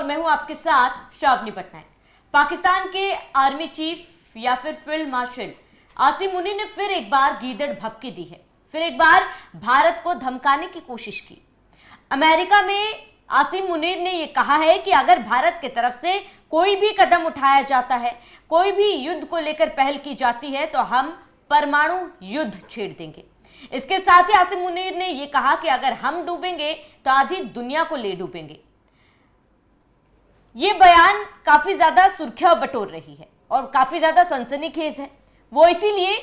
और मैं हूं आपके साथ श्रावणी पटनायक। पाकिस्तान के आर्मी चीफ या फिर फील्ड मार्शल आसिम मुनीर ने फिर एक बार गीदड़ भभकी दी है, फिर एक बार भारत को धमकाने की कोशिश की। अमेरिका में आसिम मुनीर ने यह कहा है कि अगर भारत की तरफ से कोई भी कदम उठाया जाता है, कोई भी युद्ध को लेकर पहल की जाती है तो हम परमाणु युद्ध छेड़ देंगे। इसके साथ ही आसिम मुनीर ने यह कहा कि अगर हम डूबेंगे तो आधी दुनिया को ले डूबेंगे। यह बयान काफी ज्यादा सुर्खियां बटोर रही है और काफी ज्यादा सनसनीखेज है। वो इसीलिए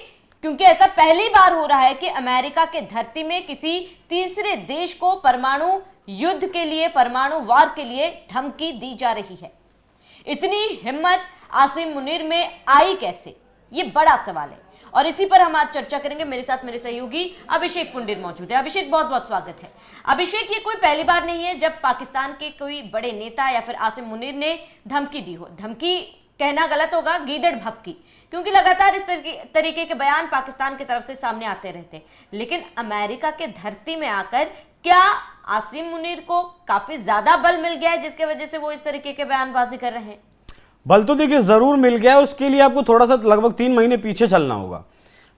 क्योंकि ऐसा पहली बार हो रहा है कि अमेरिका के धरती में किसी तीसरे देश को परमाणु युद्ध के लिए, परमाणु वार के लिए धमकी दी जा रही है। इतनी हिम्मत आसिम मुनीर में आई कैसे, ये बड़ा सवाल है और इसी पर हम आज चर्चा करेंगे। मेरे साथ मेरे सहयोगी अभिषेक पुंडीर मौजूद है। अभिषेक, बहुत बहुत स्वागत है। अभिषेक, ये कोई पहली बार नहीं है जब पाकिस्तान के कोई बड़े नेता या फिर आसिम मुनीर ने धमकी दी हो। धमकी कहना गलत होगा, गीदड़ भभकी, क्योंकि लगातार इस तरीके के बयान पाकिस्तान की तरफ से सामने आते रहते। लेकिन अमेरिका के धरती में आकर क्या आसिम मुनीर को काफी ज्यादा बल मिल गया है जिसकी वजह से वो इस तरीके के बयानबाजी कर रहे हैं? बल तो देखिए जरूर मिल गया है, उसके लिए आपको थोड़ा सा लगभग 3 महीने पीछे चलना होगा।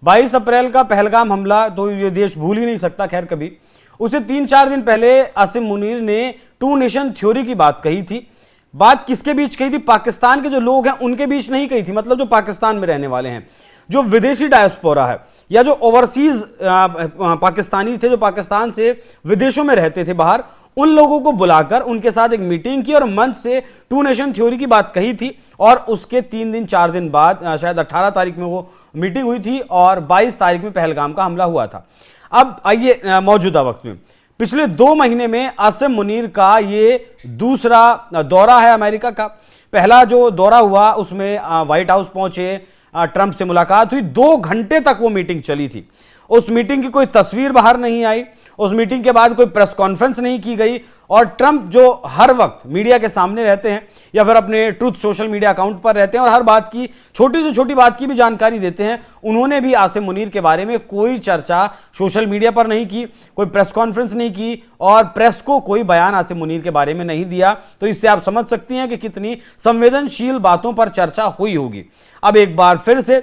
22 अप्रैल का पहलगाम हमला तो ये देश भूल ही नहीं सकता, खैर कभी। उसे 3-4 दिन पहले आसिम मुनीर ने 2 नेशन थ्योरी की बात कही थी। बात किसके बीच कही थी? पाकिस्तान के जो लोग हैं उनके बीच नहीं कही थी, मतलब जो पाकिस्तान में रहने वाले हैं, जो विदेशी डायस्पोरा है या जो ओवरसीज पाकिस्तानी थे, जो पाकिस्तान से विदेशों में रहते थे बाहर, उन लोगों को बुलाकर उनके साथ एक मीटिंग की और मंच से 2 नेशन थ्योरी की बात कही थी। और उसके 3-4 दिन बाद, शायद 18 तारीख में वो मीटिंग हुई थी और 22 तारीख में पहलगाम का हमला हुआ था। अब आइए मौजूदा वक्त में, पिछले 2 महीने में आसिम मुनीर का ये दूसरा दौरा है अमेरिका का। पहला जो दौरा हुआ उसमें व्हाइट हाउस पहुंचे, ट्रंप से मुलाकात हुई, 2 घंटे तक वो मीटिंग चली थी। उस मीटिंग की कोई तस्वीर बाहर नहीं आई, उस मीटिंग के बाद कोई प्रेस कॉन्फ्रेंस नहीं की गई। और ट्रंप जो हर वक्त मीडिया के सामने रहते हैं या फिर अपने ट्रूथ सोशल मीडिया अकाउंट पर रहते हैं और हर बात की, छोटी से छोटी बात की भी जानकारी देते हैं, उन्होंने भी आसिम मुनीर के बारे में कोई चर्चा सोशल मीडिया पर नहीं की, कोई प्रेस कॉन्फ्रेंस नहीं की और प्रेस को कोई बयान आसिम मुनीर के बारे में नहीं दिया। तो इससे आप समझ सकती हैं कि कितनी संवेदनशील बातों पर चर्चा हुई होगी। अब एक बार फिर से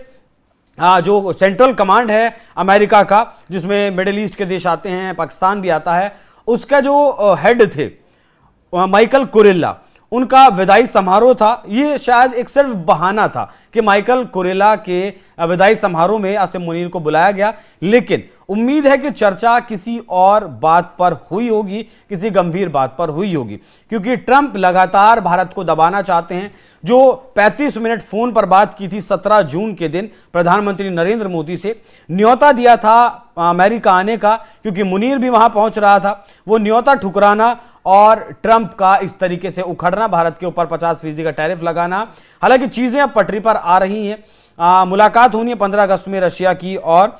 जो सेंट्रल कमांड है अमेरिका का, जिसमें मिडिल ईस्ट के देश आते हैं, पाकिस्तान भी आता है, उसका जो हेड थे माइकल कुरेला, उनका विदाई समारोह था। ये शायद एक सिर्फ बहाना था कि माइकल कुरेला के विदाई समारोह में आसिम मुनीर को बुलाया गया, लेकिन उम्मीद है कि चर्चा किसी और बात पर हुई होगी, किसी गंभीर बात पर हुई होगी, क्योंकि ट्रंप लगातार भारत को दबाना चाहते हैं। जो 35 मिनट फोन पर बात की थी 17 जून के दिन प्रधानमंत्री नरेंद्र मोदी से, न्योता दिया था अमेरिका आने का, क्योंकि मुनीर भी वहां पहुंच रहा था, वो न्योता ठुकराना और ट्रंप का इस तरीके से उखड़ना, भारत के ऊपर 50% का टैरिफ लगाना। हालांकि चीजें अब पटरी पर आ रही हैं। मुलाकात होनी है 15 अगस्त में रशिया की और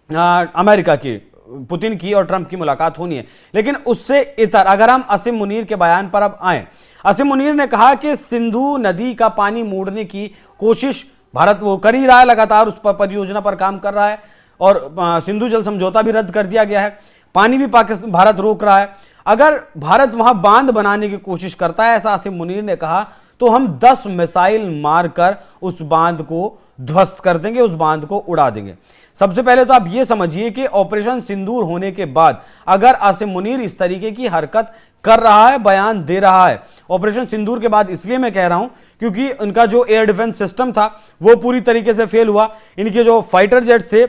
अमेरिका की, पुतिन की और ट्रंप की मुलाकात होनी है। लेकिन उससे इतर अगर हम आसिम मुनीर के बयान पर अब आए, आसिम मुनीर ने कहा कि सिंधु नदी का पानी मोड़ने की कोशिश भारत वो कर ही रहा है, लगातार उस पर परियोजना पर काम कर रहा है और सिंधु जल समझौता भी रद्द कर दिया गया है, पानी भी पाकिस्तान भारत रोक रहा है। अगर भारत वहां बांध बनाने की कोशिश करता है, ऐसा आसिम मुनीर ने कहा, तो हम 10 मिसाइल मारकर उस बांध को ध्वस्त कर देंगे, उस बांध को उड़ा देंगे। सबसे पहले तो आप ये समझिए कि ऑपरेशन सिंदूर होने के बाद अगर आसिम मुनीर इस तरीके की हरकत कर रहा है, बयान दे रहा है, ऑपरेशन सिंदूर के बाद इसलिए मैं कह रहा हूं क्योंकि उनका जो एयर डिफेंस सिस्टम था वो पूरी तरीके से फेल हुआ। इनके जो फाइटर जेट थे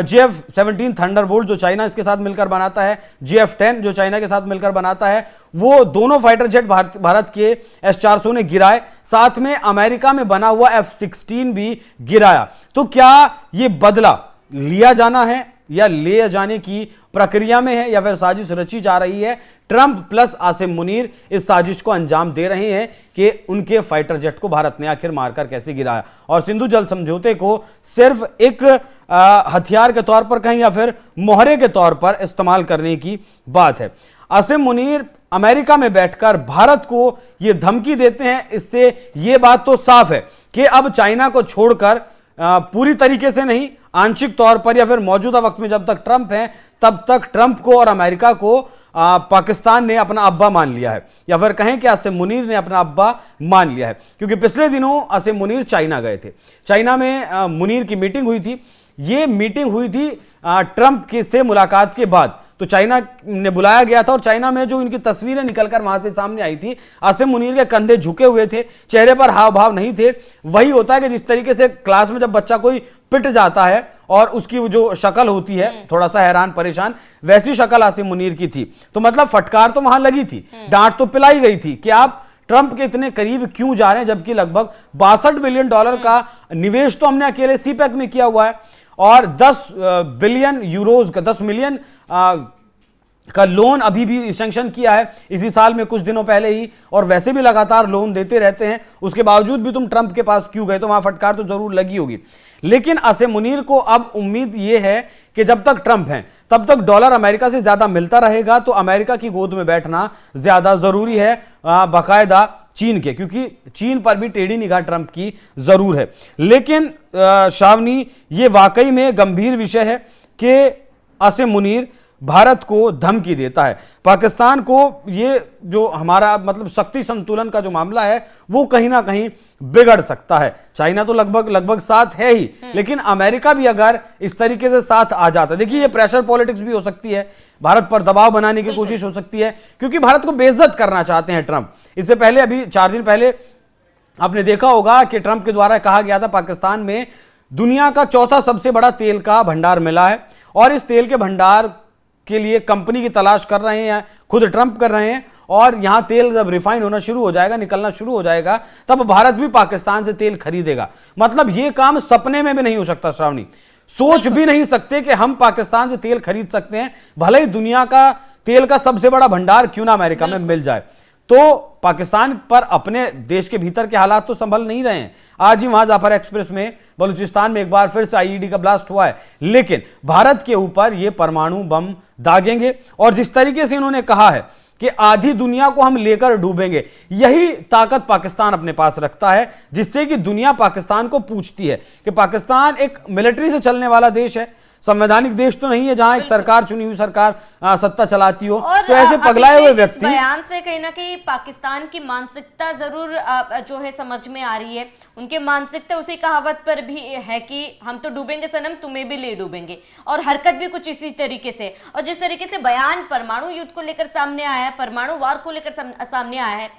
JF-17 थंडरबोल्ट जो चाइना इसके साथ मिलकर बनाता है, JF-10 जो चाइना के साथ मिलकर बनाता है, वो दोनों फाइटर जेट भारत के S-400 ने गिराए, साथ में अमेरिका में बना हुआ F-16 भी गिराया। तो क्या ये बदला लिया जाना है या ले जाने की प्रक्रिया में है या फिर साजिश रची जा रही है? ट्रंप प्लस आसिम मुनीर इस साजिश को अंजाम दे रहे हैं कि उनके फाइटर जेट को भारत ने आखिर मारकर कैसे गिराया और सिंधु जल समझौते को सिर्फ एक हथियार के तौर पर कहीं या फिर मोहरे के तौर पर इस्तेमाल करने की बात है। आसिम मुनीर अमेरिका में बैठकर भारत को यह धमकी देते हैं। इससे यह बात तो साफ है कि अब चाइना को छोड़कर पूरी तरीके से नहीं, आंशिक तौर पर या फिर मौजूदा वक्त में जब तक ट्रंप है तब तक ट्रंप को और अमेरिका को पाकिस्तान ने अपना अब्बा मान लिया है, या फिर कहें कि आसिम मुनीर ने अपना अब्बा मान लिया है। क्योंकि पिछले दिनों आसिम मुनीर चाइना गए थे, चाइना में मुनीर की मीटिंग हुई थी। ये मीटिंग हुई थी ट्रंप के से मुलाकात के बाद, तो चाइना ने बुलाया गया था और चाइना में जो इनकी तस्वीरें निकलकर वहां से सामने आई थी, आसिम मुनीर के कंधे झुके हुए थे, चेहरे पर हाव भाव नहीं थे। वही होता है कि जिस तरीके से क्लास में जब बच्चा कोई पिट जाता है और उसकी जो शक्ल होती है थोड़ा सा हैरान परेशान, वैसी शक्ल आसिम मुनीर की थी। तो मतलब फटकार तो वहां लगी थी, डांट तो पिलाई गई थी कि आप ट्रंप के इतने करीब क्यों जा रहे हैं, जबकि लगभग $62 बिलियन का निवेश तो हमने अकेले सीपैक में किया हुआ है और 10 बिलियन यूरोज का 10 मिलियन का लोन अभी भी सैंक्शन किया है इसी साल में कुछ दिनों पहले ही, और वैसे भी लगातार लोन देते रहते हैं। उसके बावजूद भी तुम ट्रंप के पास क्यों गए, तो वहां फटकार तो जरूर लगी होगी। लेकिन आसिम मुनीर को अब उम्मीद यह है कि जब तक ट्रंप हैं तब तक डॉलर अमेरिका से ज्यादा मिलता रहेगा, तो अमेरिका की गोद में बैठना ज्यादा जरूरी है बाकायदा चीन के, क्योंकि चीन पर भी टेढ़ी निगाह ट्रंप की जरूर है। लेकिन शावनी, ये वाकई में गंभीर विषय है कि आसिम मुनीर भारत को धमकी देता है, पाकिस्तान को। ये जो हमारा मतलब शक्ति संतुलन का जो मामला है वो कहीं ना कहीं बिगड़ सकता है। चाइना तो लगभग साथ है ही, लेकिन अमेरिका भी अगर इस तरीके से साथ आ जाता है, देखिए ये प्रेशर पॉलिटिक्स भी हो सकती है, भारत पर दबाव बनाने की कोशिश हो सकती है, क्योंकि भारत को बेइज्जत करना चाहते हैं ट्रंप। इससे पहले अभी 4 दिन पहले आपने देखा होगा कि ट्रंप के द्वारा कहा गया था पाकिस्तान में दुनिया का चौथा सबसे बड़ा तेल का भंडार मिला है, और इस तेल के भंडार के लिए कंपनी की तलाश कर रहे हैं, खुद ट्रंप कर रहे हैं। और यहां तेल जब रिफाइन होना शुरू हो जाएगा, निकलना शुरू हो जाएगा, तब भारत भी पाकिस्तान से तेल खरीदेगा। मतलब यह काम सपने में भी नहीं हो सकता श्रावणी, सोच भी नहीं सकते कि हम पाकिस्तान से तेल खरीद सकते हैं, भले ही दुनिया का तेल का सबसे बड़ा भंडार क्यों ना अमेरिका में मिल जाए। तो पाकिस्तान पर अपने देश के भीतर के हालात तो संभल नहीं रहे हैं। आज ही वहां जाफर एक्सप्रेस में बलूचिस्तान में एक बार फिर से आईईडी का ब्लास्ट हुआ है, लेकिन भारत के ऊपर ये परमाणु बम दागेंगे, और जिस तरीके से इन्होंने कहा है कि आधी दुनिया को हम लेकर डूबेंगे, यही ताकत पाकिस्तान अपने पास रखता है, जिससे कि दुनिया पाकिस्तान को पूछती है कि पाकिस्तान एक मिलिट्री से चलने वाला देश है, संवैधानिक देश तो नहीं है जहां एक सरकार चुनी हुई सरकार सत्ता चलाती हो। तो ऐसे पगलाए हुए व्यक्ति, बयान से कहीं ना कहीं पाकिस्तान की मानसिकता जरूर जो है समझ में आ रही है। उनके मानसिकता उसी कहावत पर भी है कि हम तो डूबेंगे सनम, तुम्हें भी ले डूबेंगे, और हरकत भी कुछ इसी तरीके से। और जिस तरीके से बयान परमाणु युद्ध को लेकर सामने आया है, परमाणु वार को लेकर सामने आया है,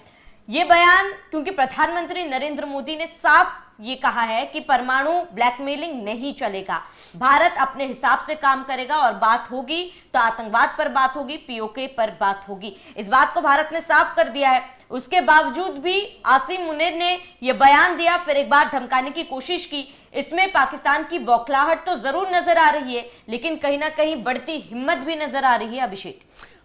ये बयान क्योंकि प्रधानमंत्री नरेंद्र मोदी ने साफ ये कहा है कि परमाणु ब्लैकमेलिंग नहीं चलेगा, भारत अपने हिसाब से काम करेगा, और बात होगी तो आतंकवाद पर बात होगी, पीओके पर बात होगी। इस बात को भारत ने साफ कर दिया है। उसके बावजूद भी आसिम मुनीर ने यह बयान दिया, फिर एक बार धमकाने की कोशिश की। इसमें पाकिस्तान की बौखलाहट तो जरूर नजर आ रही है, लेकिन कहीं ना कहीं बढ़ती हिम्मत भी नजर आ रही है। अभिषेक,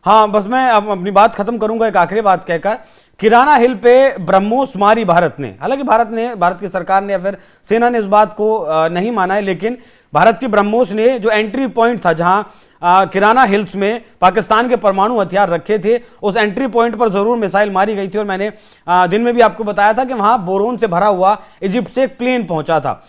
हाँ, बस मैं अब अपनी बात खत्म करूंगा एक आखिरी बात कहकर। किराना हिल पे ब्रह्मोस मारी भारत ने, हालांकि भारत की सरकार ने या फिर सेना ने इस बात को नहीं माना है, लेकिन भारत की ब्रह्मोस ने जो एंट्री पॉइंट था जहां किराना हिल्स में पाकिस्तान के परमाणु हथियार रखे थे, उस एंट्री पॉइंट पर जरूर मिसाइल मारी गई थी। और मैंने दिन में भी आपको बताया था कि वहां बोरोन से भरा हुआ इजिप्ट से एक प्लेन पहुंचा था,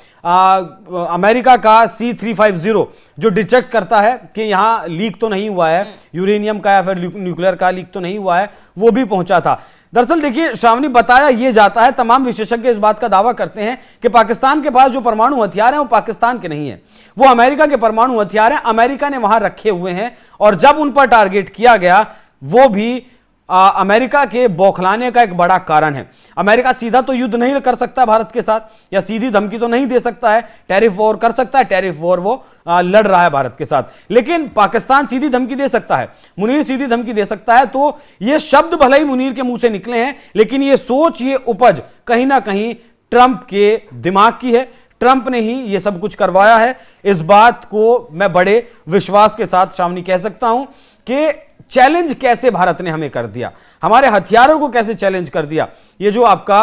अमेरिका का C-350, जो डिटेक्ट करता है कि यहां लीक तो नहीं हुआ है यूरेनियम का या फिर न्यूक्लियर का लीक तो नहीं हुआ है, वो भी पहुंचा था। दरअसल देखिए श्रावणी, बताया यह जाता है, तमाम विशेषज्ञ इस बात का दावा करते हैं कि पाकिस्तान के पास जो परमाणु हथियार हैं वो पाकिस्तान के नहीं है, वो अमेरिका के परमाणु हथियार हैं, अमेरिका ने वहां रखे हुए हैं। और जब उन पर टारगेट किया गया, वो भी अमेरिका के बौखलाने का एक बड़ा कारण है। अमेरिका सीधा तो युद्ध नहीं कर सकता भारत के साथ, या सीधी धमकी तो नहीं दे सकता है, टैरिफ वॉर कर सकता है, टैरिफ वॉर वो लड़ रहा है भारत के साथ, लेकिन पाकिस्तान सीधी धमकी दे सकता है, मुनीर सीधी धमकी दे सकता है। तो ये शब्द भले ही मुनीर के मुंह से निकले हैं, लेकिन ये सोच, ये उपज कहीं ना कहीं ट्रंप के दिमाग की है, ट्रंप ने ही ये सब कुछ करवाया है। इस बात को मैं बड़े विश्वास के साथ श्रावणी कह सकता हूं कि चैलेंज कैसे भारत ने हमें कर दिया, हमारे हथियारों को कैसे चैलेंज कर दिया। ये जो आपका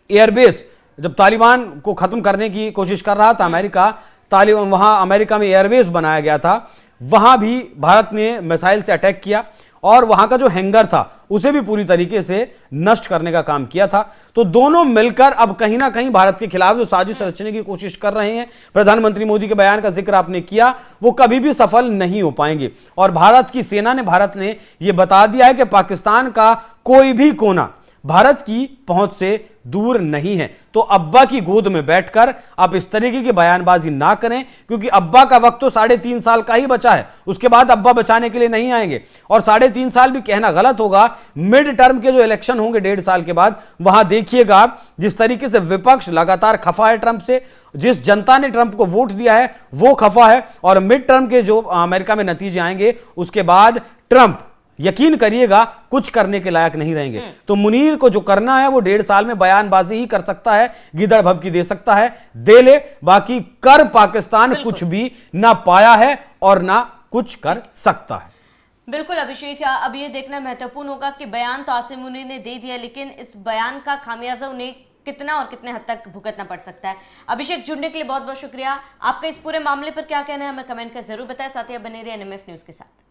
एयरबेस, जब तालिबान को खत्म करने की कोशिश कर रहा था अमेरिका, वहां अमेरिका में एयरबेस बनाया गया था, वहां भी भारत ने मिसाइल से अटैक किया, और वहां का जो हैंगर था उसे भी पूरी तरीके से नष्ट करने का काम किया था। तो दोनों मिलकर अब कहीं ना कहीं भारत के खिलाफ जो साजिश रचने की कोशिश कर रहे हैं, प्रधानमंत्री मोदी के बयान का जिक्र आपने किया, वो कभी भी सफल नहीं हो पाएंगे। और भारत ने यह बता दिया है कि पाकिस्तान का कोई भी कोना भारत की पहुंच से दूर नहीं है। तो अब्बा की गोद में बैठकर आप इस तरीके की बयानबाजी ना करें, क्योंकि अब्बा का वक्त तो 3.5 साल का ही बचा है, उसके बाद अब्बा बचाने के लिए नहीं आएंगे। और 3.5 साल भी कहना गलत होगा, मिड टर्म के जो इलेक्शन होंगे 1.5 साल के बाद, वहां देखिएगा आप जिस तरीके से विपक्ष लगातार खफा है ट्रंप से, जिस जनता ने ट्रंप को वोट दिया है वो खफा है। और मिड टर्म के जो अमेरिका में नतीजे आएंगे उसके बाद ट्रंप, यकीन करिएगा, कुछ करने के लायक नहीं रहेंगे। तो मुनीर को जो करना है वो 1.5 साल में बयानबाजी ही कर सकता है, गीदड़ भभकी दे सकता है, दे ले, बाकी कर पाकिस्तान कुछ भी ना पाया है और ना कुछ कर सकता है। बिल्कुल अभिषेक, अब ये देखना महत्वपूर्ण होगा कि बयान तो आसिम मुनीर ने दे दिया, लेकिन इस बयान का खामियाजा उन्हें कितना और कितने हद तक भुगतना पड़ सकता है। अभिषेक, जुड़ने के लिए बहुत बहुत शुक्रिया। आपका इस पूरे मामले पर क्या कहना है हमें कमेंट कर जरूर बताएं। साथ ही आप बने रहिए NMF न्यूज के साथ।